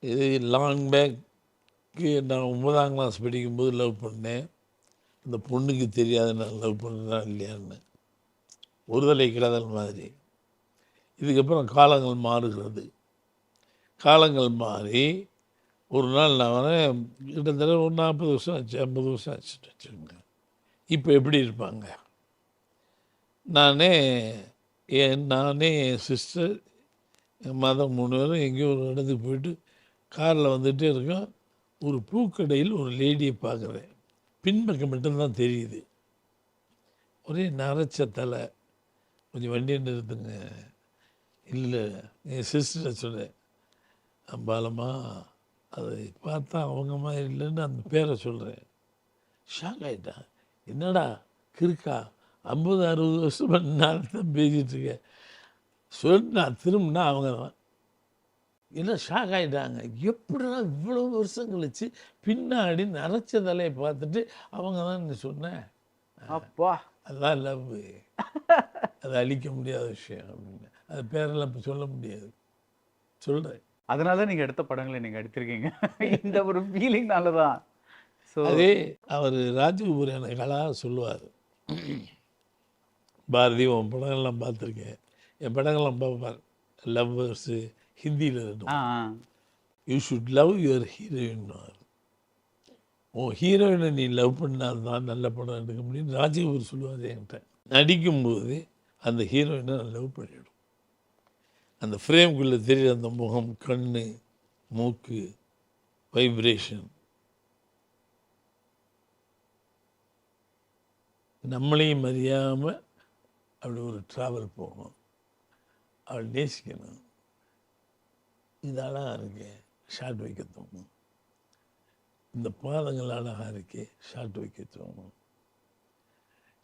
இது long bag நான் 9ஆம் கிளாஸ் படிக்கும்போது லவ் பண்ணேன். அந்த பொண்ணுக்கு தெரியாது நான் லவ் பண்ணுறேன்னா இல்லையான்னு. ஒருதலை கிடதல் மாதிரி. இதுக்கப்புறம் காலங்கள் மாறுகிறது. காலங்கள் மாறி ஒரு நாள் நான் கிட்டத்தட்ட ஒரு 40 வருஷம் ஆச்சு, 50 வருஷம் ஆச்சுட்டு வச்சுக்கோங்க. இப்போ எப்படி இருப்பாங்க? நானே என் சிஸ்டர், என் மதம் 3 பேரும் எங்கேயோ ஒரு இடத்துக்கு போயிட்டு காரில் வந்துகிட்டே இருக்கோம். ஒரு பூக்கடையில் ஒரு லேடியை பார்க்குறேன். பின்பக்கம் மட்டும்தான் தெரியுது. ஒரே நரைச்ச தலை. கொஞ்சம் வண்டியை நிறுத்துங்க. இல்லை, என் சிஸ்டரை சொன்னேன், அம்பாலம்மா அதை பார்த்தா அவங்க மாதிரி இல்லைன்னு அந்த பேரை சொல்கிறேன். ஷாக் ஆகிட்டான். என்னடா கிறுக்கா, 50-60 வருஷமாக நான் தான் பேசிகிட்டு இருக்கேன். சொன்னா திரும்பினா அவங்க தான். எல்லாம் ஷாக் ஆகிட்டாங்க. எப்படின்னா இவ்வளோ வருஷம் கழிச்சு பின்னாடி நரைச்ச தலையை பார்த்துட்டு அவங்க தான் நீ சொன்னேன். அப்பா அதுதான் லவ். அதை அழிக்க முடியாத விஷயம் அப்படின்னு. அது பேரெல்லாம் இப்போ சொல்ல முடியாது. சொல்கிறேன். அதனால நீங்க எடுத்த படங்களை நீங்க எடுத்திருக்கீங்க. இந்த ஒரு ஃபீலிங்னால தான். ஸோ அதே அவர் ராஜகபூர் எனக்கு அழகாக சொல்லுவார். பாரதி உன் படங்கள்லாம் பார்த்துருக்கேன், என் படங்கள்லாம் பார்ப்பார். லவ்வர்ஸு ஹிந்தியில் இருக்கும். You should love your heroine. உன் ஹீரோயினை நீ லவ் பண்ணால்தான் நல்ல படம் எடுக்க முடியும் ராஜகபூர் சொல்லுவார் என்கிட்ட. நடிக்கும்போது அந்த ஹீரோயினை நான் லவ் பண்ணிவிடும். அந்த ஃப்ரேம்குள்ளே தெரியுற அந்த முகம், கண், மூக்கு, வைப்ரேஷன், நம்மளையும் அறியாமல் அப்படி ஒரு ட்ராவல் போகணும். அவள் நேசிக்கணும். இது அழகாக இருக்கே, ஷார்ட் வைக்க தோணும். இந்த பாதங்கள் அழகாக இருக்கே, ஷார்ட் வைக்க தோணும்.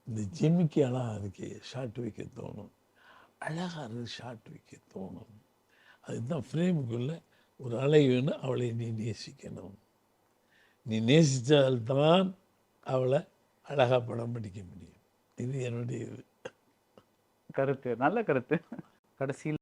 இந்த ஜிம்மிக்கு அழகாக இருக்கே, ஷார்ட் வைக்க தோணும். அழகாக இருக்கு, ஷார்ட் வைக்க தோணும். அதுதான் ஃப்ரேமுக்குள்ளே ஒரு அலை வேணும். அவளை நீ நேசிக்கணும். நீ நேசித்தால்தான் அவளை அழகாக படம் பிடிக்க முடியும். இது என்னுடைய கருத்து, நல்ல கருத்து. கடைசியில்